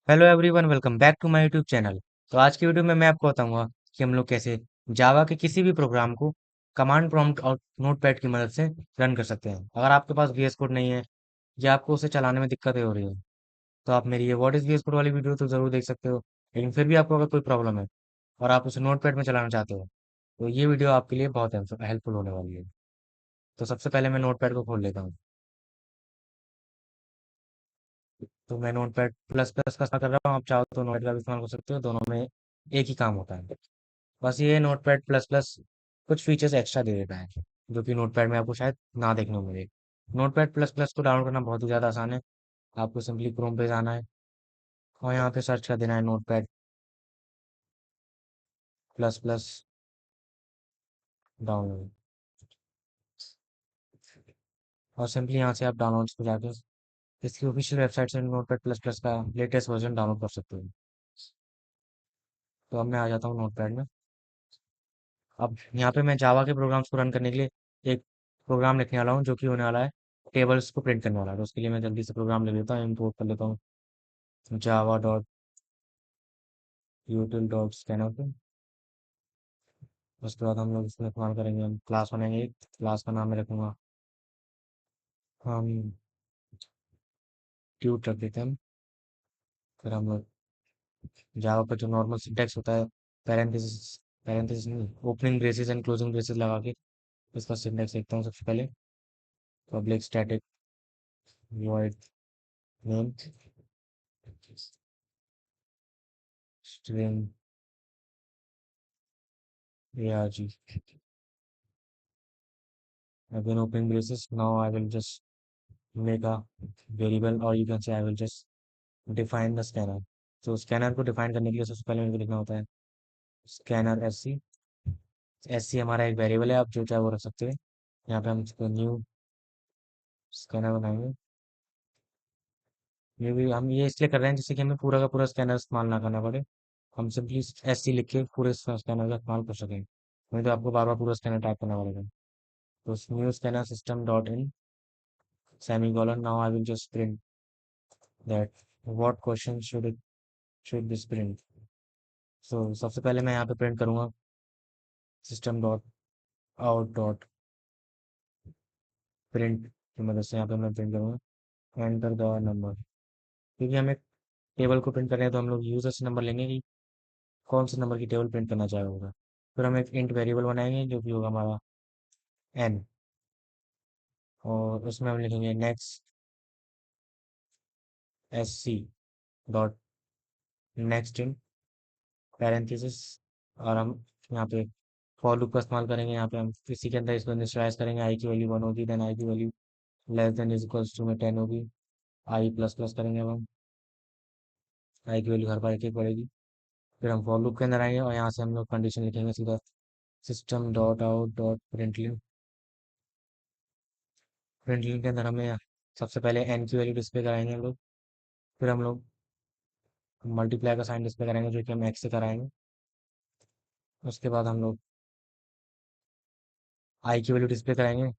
Hello everyone, welcome back to my YouTube channel. तो आज की वीडियो में मैं आपको बताऊंगा कि हम लोग कैसे जावा के किसी भी प्रोग्राम को कमांड प्रॉम्प्ट और नोटपैड की मदद से रन कर सकते हैं। अगर आपके पास वीएस कोड नहीं है या आपको उसे चलाने में दिक्कतें हो रही है तो आप मेरी ये व्हाट इज वीएस कोड वाली वीडियो तो जरूर देख सकते हो। लेकिन फिर भी आपको अगर कोई प्रॉब्लम है और आप उसे नोटपैड में चलाना चाहते हो तो ये वीडियो आपके लिए बहुत हेल्पफुल होने वाली है। तो सबसे पहले मैं नोटपैड को खोल लेता हूँ। तो मैं नोटपैड प्लस प्लस का इस्तेमाल कर रहा हूँ, आप चाहो तो नोटपैड का भी इस्तेमाल कर सकते हो, दोनों में एक ही काम होता है। बस ये नोटपैड प्लस प्लस कुछ फीचर्स एक्स्ट्रा दे देता है जो कि नोटपैड में आपको शायद ना देखने को मिले। नोटपैड प्लस प्लस को डाउनलोड करना बहुत ही ज़्यादा आसान है। आपको सिंपली क्रोम पे जाना है और यहाँ पे सर्च कर देना है नोटपैड प्लस प्लस डाउनलोड, और सिंपली यहाँ से आप डाउनलोड्स पे जाकर इसकी ऑफिशियल वेबसाइट से नोटपैड प्लस प्लस का लेटेस्ट वर्जन डाउनलोड कर सकते हो। तो अब मैं आ जाता हूँ नोटपैड में। अब यहाँ पे मैं जावा के प्रोग्राम्स को रन करने के लिए एक प्रोग्राम लिखने वाला हूँ जो कि होने वाला है टेबल्स को प्रिंट करने वाला है। तो उसके लिए मैं जल्दी से प्रोग्राम ले लेता हूँ, इम्पोर्ट कर लेता हूँ जावा डॉट यूटिल डॉट स्कैनर पे। उसके बाद हम लोग इसमें इस्तेमाल करेंगे, हम क्लास बनाएंगे, एक क्लास का नाम मैं रखूंगा हम ट्यूट रख देते हैं हम। फिर हम लोग जावा पर जो नॉर्मल सिंटैक्स होता है, पैरेंथेसिस पैरेंथेसिस नहीं, opening braces and closing braces लगा के इसका सिंटैक्स लिखता हूँ सबसे पहले। Public static void name string arg, again opening braces. Now I will just make a variable, or you can say I will just define the scanner. तो scanner को define करने के लिए सबसे पहले मेरे को लिखना होता है scanner S C. S C हमारा एक वेरिएबल है, आप जो चाहे वो रख सकते हैं। यहाँ पे हम इसको न्यू स्कैनर बनाएंगे। ये भी हम ये इसलिए कर रहे हैं जिससे कि हमें पूरा का पूरा स्कैनर इस्तेमाल ना करना पड़े। हम सिंपली एस सी लिख के पूरे स्कैनर का इस्तेमाल कर सकें, नहीं तो आपको बार बार पूरा स्कैनर टाइप करना पड़ेगा। तो new scanner system dot in semicolon. Now I will just print that what question should this print. So सबसे पहले मैं यहाँ पे प्रिंट करूँगा system dot out dot print की मदद से। यहाँ पे मैं प्रिंट करूँगा एंटर द नंबर, क्योंकि हमें टेबल को प्रिंट करना है तो हम लोग यूजर से नंबर लेंगे कि कौन से नंबर की टेबल प्रिंट करना चाहे होगा। फिर हम एक इंट वेरिएबल बनाएंगे जो कि होगा हमारा एन, और उसमें हम लिखेंगे next S C dot next in parenthesis. और हम यहाँ पे फॉर लूप का इस्तेमाल करेंगे। यहाँ पे हम इसी के अंदर इसको इनिशियलाइज करेंगे, आई की वैल्यू 1 होगी, देन आई की value less than is equals to में 10 होगी, आई प्लस प्लस करेंगे। अब हम आई की वैल्यू हर बार एक एक बढ़ेगी। फिर हम फॉर लूप के अंदर आएंगे और यहाँ से हम लोग कंडीशन लिखेंगे सीधा सिस्टम डॉट आउट डॉट प्रिंटलिन। प्रिंटलिन के अंदर हमें सबसे पहले एन की वैल्यू डिस्प्ले कराएंगे हम लोग। फिर हम लोग मल्टीप्लाई का साइन डिस्प्ले कराएंगे जो कि हम एक्स से कराएंगे। उसके बाद हम लोग आई की वैल्यू डिस्प्ले कराएंगे,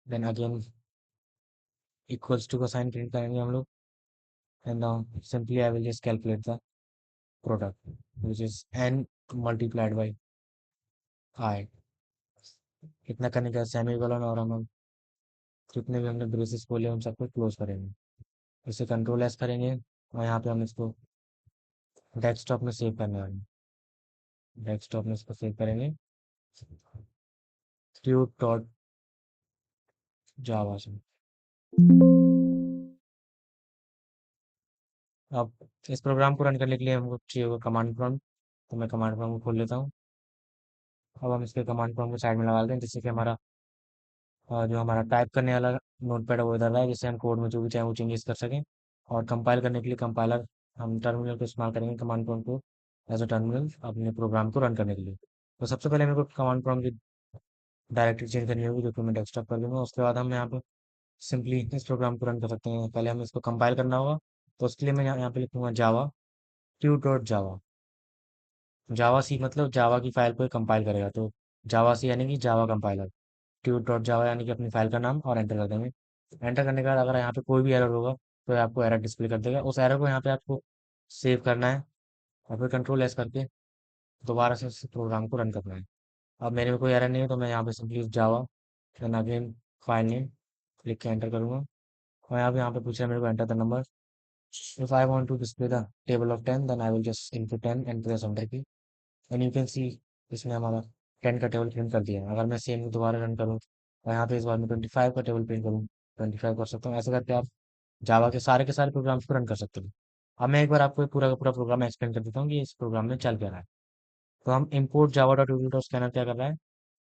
देन अगेन इक्वल्स टू का साइन प्रिंट करेंगे हम लोग। And now simply I will just calculate the product, which is n multiplied by I. इतना करने का सेमीकोलन, और हम जितने भी हमने ब्रेसेस खोले उन सबको क्लोज करेंगे। इसे कंट्रोल एस करेंगे और यहाँ पे हम इसको डेस्कटॉप में सेव करने वाले हैं। डेस्कटॉप में इसको सेव करेंगे ट्यूट डॉट जावा से। अब इस प्रोग्राम को रन करने के लिए हमको चाहिए होगा कमांड प्रॉम्प्ट। तो मैं कमांड प्रॉम्प्ट को खोल लेता हूँ। अब हम इसके कमांड प्रॉम्प्ट को साइड में लगा लेते हैं जिससे कि हमारा जो हमारा टाइप करने वाला नोटपैड है वो इधर रहा है, जिससे हम कोड में जो भी चाहे वो चेंजेस कर सकें। और कंपाइल करने के लिए कंपाइलर हम टर्मिनल को इस्तेमाल करेंगे, कमांड प्रॉम्प्ट को एज अ टर्मिनल अपने प्रोग्राम को रन करने के लिए। तो सबसे पहले मेरे को कमांड प्रॉम्प्ट की डायरेक्टरी चेंज करनी होगी जो कि मैं डेस्कटॉप कर दूंगा। उसके बाद हम यहाँ पे सिंपली इस प्रोग्राम को रन कर सकते हैं। पहले हमें इसको कंपाइल करना होगा, तो उसके लिए मैं यहाँ पे लिखूंगा जावा ट्यू डॉट जावा। जावा सी मतलब जावा की फाइल को कंपाइल करेगा, तो जावा सी यानी कि जावा कंपाइलर, ट्यूट डॉट जावा यानी कि अपनी फाइल का नाम, और एंटर कर देंगे। एंटर करने के बाद अगर यहाँ पे कोई भी एरर होगा तो ये आपको एरर डिस्प्ले कर देगा। उस एरर को यहाँ पे आपको सेव करना है और फिर कंट्रोल एस करके दोबारा से उस प्रोग्राम को रन करना है। अब मेरे में कोई एरर नहीं है तो मैं यहाँ पे सिंपली जावा देन अगेन फाइल नेम लिख के एंटर करूँगा। और यहाँ पे पूछ रहा है मेरे को enter the number. If I want to display the table of 10 then I will just input 10 and press enter key. And you can see इसने हमारा 10 का टेबल प्रिंट कर दिया है। अगर मैं सेम दोबारा रन करूँ और यहाँ पे इस बार मैं 25 का टेबल प्रिंट करूँ, 25 कर सकता हूँ। ऐसे करके आप जावा के सारे प्रोग्राम्स को रन कर सकते हो। अब मैं एक बार आपको ये पूरा का पूरा प्रोग्राम एक्सप्लेन कर देता हूँ कि इस प्रोग्राम में चल क्या रहा है। तो हम import java dot util dot scanner क्या कर रहा है,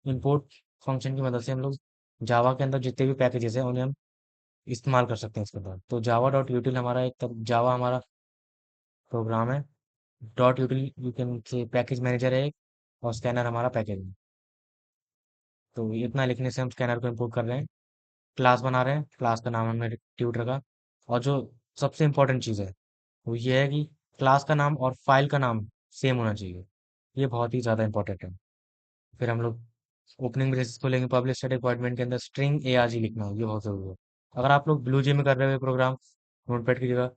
import फंक्शन की मदद से हम लोग जावा के अंदर जितने भी पैकेजेस हैं उन्हें हम इस्तेमाल कर सकते हैं इसके अंदर। तो जावा डॉट यूटिल हमारा एक तब जावा हमारा प्रोग्राम है। Dot यूटिल you can say package manager है एक, और स्कैनर हमारा पैकेज है। तो इतना लिखने से हम स्कैनर को इम्पोर्ट कर रहे हैं। क्लास बना रहे हैं, क्लास का नाम हमने ट्यूटर का। और जो सबसे इम्पोर्टेंट चीज़ है वो ये है कि क्लास का नाम और फाइल का नाम सेम होना चाहिए। ये बहुत ही ज़्यादा इंपॉर्टेंट है। फिर हम लोग ओपनिंग ब्रेसेस को लेंगे, पब्लिश स्टैटिक अपॉइंटमेंट के अंदर स्ट्रिंग एआरजी लिखना है, ये बहुत जरूरी है। अगर आप लोग ब्लू जे में कर रहे हो प्रोग्राम नोटपैड की जगह,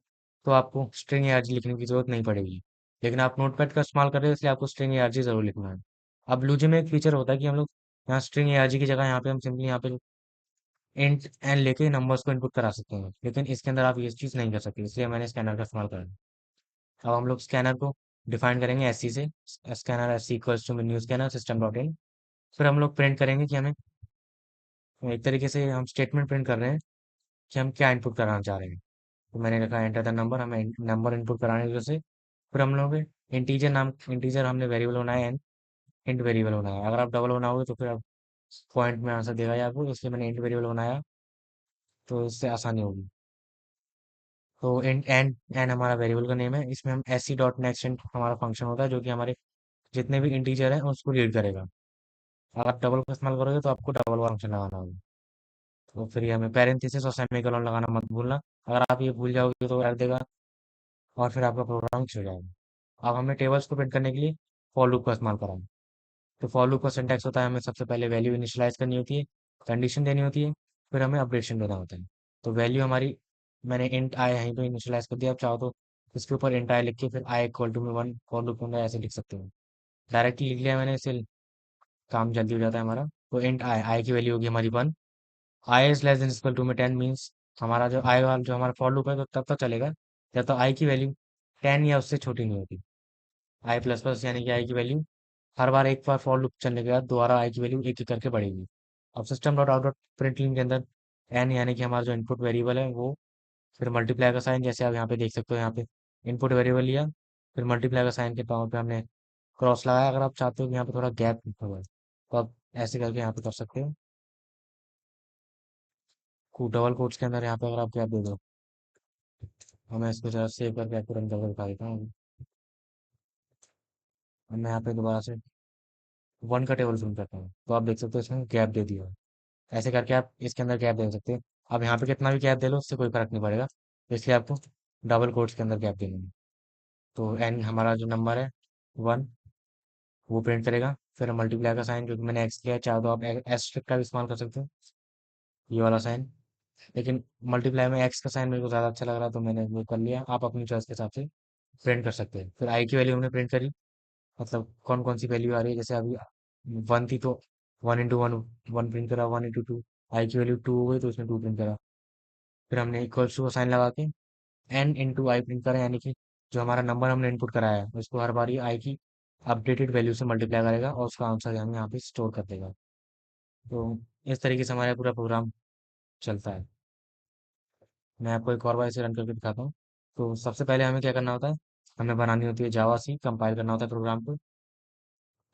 तो आपको स्ट्रिंग एआरजी लिखने की जरूरत नहीं पड़ेगी। लेकिन आप नोटपैड का इस्तेमाल कर रहे हो इसलिए आपको स्ट्रिंग एआरजी जरूर लिखना है। अब ब्लू जे में एक फीचर होता है कि हम लोग यहाँ स्ट्रिंग एआरजी की जगह यहाँ पे हम सिंपली यहाँ पे इंट एन लेके नंबर्स को इनपुट करा सकते हैं, लेकिन इसके अंदर आप ये चीज़ नहीं कर सकते, इसलिए मैंने स्कैनर का इस्तेमाल करा। अब हम लोग स्कैनर को डिफाइन करेंगे एस सी से। Scanner S C equals to new scanner system dot in. फिर हम लोग प्रिंट करेंगे कि हमें एक तरीके से हम स्टेटमेंट प्रिंट कर रहे हैं कि हम क्या इनपुट कराना चाह रहे हैं। तो मैंने लिखा एंटर द नंबर, हमें नंबर इनपुट कराने की वजह से फिर हम लोग इंटीजर हमने वेरिएबल बनाया है, इंट वेरिएबल बनाया है। अगर आप डबल बनाओगे तो फिर आप पॉइंट में आंसर देगा ये आपको, इसलिए मैंने इंट वेरिएबल बनाया, तो इससे आसानी होगी। तो इंट एंड एन हमारा वेरिएबल का नेम है, इसमें हम S C dot next int हमारा फंक्शन होता है जो कि हमारे जितने भी इंटीजर हैं उसको रीड करेगा। अगर आप डबल का इस्तेमाल करोगे तो आपको डबल फंक्शन लगाना होगा। तो फिर ये हमें पैरेंथेसिस और सेमीकोलन लगाना मत भूलना। अगर आप ये भूल जाओगे तो कर देगा और फिर आपका प्रोग्राम छिड़ जाएगा। अब हमें टेबल्स को प्रिंट करने के लिए फॉर लूप का इस्तेमाल करेंगे। तो फॉर लूप का सिंटैक्स होता है, हमें सबसे पहले वैल्यू इनिशियलाइज करनी होती है, कंडीशन देनी होती है, फिर हमें अपडेशन देना होता है। तो वैल्यू हमारी मैंने इंट आई यहीं पे इनिशियलाइज कर दिया। आप चाहो तो इसके ऊपर इंट आई लिख के फिर आई इक्वल टू में 1 फॉर लूप में ऐसे लिख सकते हो। डायरेक्टली लिख लिया मैंने, इससे काम जल्दी हो जाता है हमारा। तो इंट आई, आई की वैल्यू होगी हमारी 1। I is less than equal to में 10 मीन्स हमारा जो आई वाला जो हमारा फॉर लूप है तो तब तक चलेगा जब तक आई की वैल्यू 10 या उससे छोटी नहीं होती। आई प्लस प्लस यानी कि आई की वैल्यू हर बार एक बार फॉर लूप चलने के बाद दोबारा आई की वैल्यू एक एक करके बढ़ेगी। अब सिस्टम डॉट आउट डॉट प्रिंटलिन के अंदर एन यानी कि हमारा जो इनपुट वेरिएबल है वो, फिर मल्टीप्लाई का साइन, जैसे आप यहाँ पे देख सकते हो, यहाँ पे इनपुट वेरिएबल लिया, फिर मल्टीप्लाई का साइन के पावर पे हमने क्रॉस लगाया। अगर आप चाहते हो कि यहाँ पे थोड़ा गैप हो तो आप ऐसे करके यहाँ पे कर सकते हो। डबल कोट्स के अंदर यहाँ पे अगर आप गैप दे दो, और मैं इसको जरा सेव करके आपको रन करके दिखा देता हूँ। अब मैं यहाँ पे दोबारा से 1 का टेबल फिल करता हूँ तो आप देख सकते हो इसमें गैप दे दिया है। ऐसे करके आप इसके अंदर गैप दे सकते हैं। अब यहाँ पे कितना भी गैप दे लो उससे कोई फर्क नहीं पड़ेगा, इसलिए आपको डबल कोट्स के अंदर गैप देना है। तो एन हमारा जो नंबर है 1 वो प्रिंट करेगा। फिर मल्टीप्लाई का साइन जो कि मैंने एक्स किया है, चाहे तो आप एस्ट्रिक का भी इस्तेमाल कर सकते हो, ये वाला साइन। लेकिन मल्टीप्लाई में एक्स का साइन मेरे को ज़्यादा अच्छा लग रहा है तो मैंने वो कर लिया। आप अपनी चॉइस के हिसाब से प्रिंट कर सकते हैं। फिर आई की वैल्यू हमने प्रिंट करी, मतलब कौन कौन सी वैल्यू आ रही है। जैसे अभी 1 थी तो 1 इंटू 1 1 प्रिंट करा, 1 इंटू 2 आई की वैल्यू 2 हो गई तो उसने 2 प्रिंट करा। फिर हमने इक्वल्स टू का साइन लगा के एन इंटू आई प्रिंट करा, यानी कि जो हमारा नंबर हमने इनपुट कराया है उसको हर बार ये आई की अपडेटेड वैल्यू से मल्टीप्लाई करेगा और उसका आंसर हम यहाँ पे स्टोर कर देगा। तो इस तरीके से हमारा पूरा प्रोग्राम चलता है। मैं आपको एक और बार इसे रन करके दिखाता हूँ। तो सबसे पहले हमें क्या करना होता है, हमें बनानी होती है जावा सी, कंपाइल करना होता है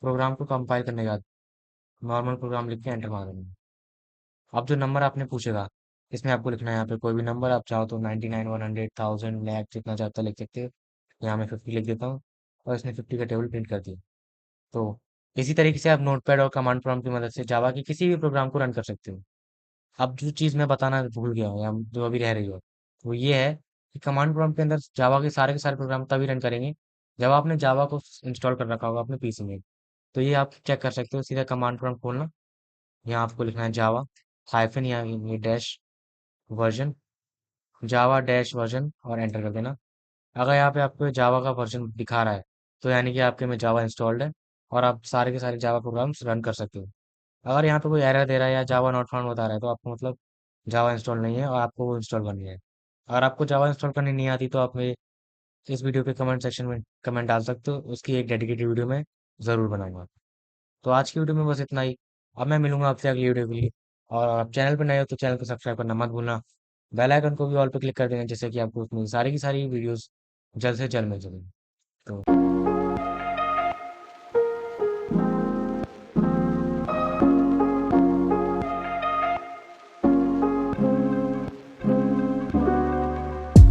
प्रोग्राम को कंपाइल करने के बाद नॉर्मल प्रोग्राम लिख के एंटर मार देंगे। अब जो नंबर आपने पूछेगा इसमें आपको लिखना है यहाँ पे कोई भी नंबर। आप चाहो तो 99 100 1000 लैख जितना चाहता लिख सकते हो। यहाँ मैं 50 लिख देता हूँ और इसने 50 का टेबल प्रिंट कर दिया। तो इसी तरीके से आप नोटपैड और कमांड प्रॉम्प्ट की मदद से जावा के किसी भी प्रोग्राम को रन कर सकते हो। अब जो चीज़ मैं बताना भूल गया हूँ या जो अभी रह रही हो वो ये है कि कमांड प्रॉम्प्ट के अंदर जावा के सारे प्रोग्राम तभी रन करेंगे जब आपने जावा को इंस्टॉल कर रखा होगा अपने पीसी में। तो ये आप चेक कर सकते हो, सीधा कमांड प्रॉम्प्ट खोलना, यहाँ आपको लिखना है जावा हाइफन या ये डैश वर्जन, जावा डैश वर्जन और एंटर कर देना। अगर यहाँ पे आपको जावा का वर्जन दिखा रहा है, तो यानी कि आपके में जावा इंस्टॉल्ड है और आप सारे के सारे जावा प्रोग्राम्स रन कर सकते हो। अगर यहाँ पे कोई एरर दे रहा है या जावा नॉट फाउंड बता रहा है, तो आपको मतलब जावा इंस्टॉल नहीं है और आपको वो इंस्टॉल करनी है। अगर आपको जावा इंस्टॉल करनी नहीं आती, तो आप मेरे इस वीडियो के कमेंट सेक्शन में कमेंट डाल सकते हो, उसकी एक डेडिकेटेड वीडियो में ज़रूर बनाऊंगा। तो आज की वीडियो में बस इतना ही। अब मैं मिलूंगा आपसे अगली वीडियो के लिए। और आप चैनल पर नए हो तो चैनल को सब्सक्राइब करना मत भूलना। बेल आइकन को भी ऑल पे क्लिक कर देना, जिससे कि आपको उसमें सारी की सारी वीडियोस जल्द से जल्द मिल सकें।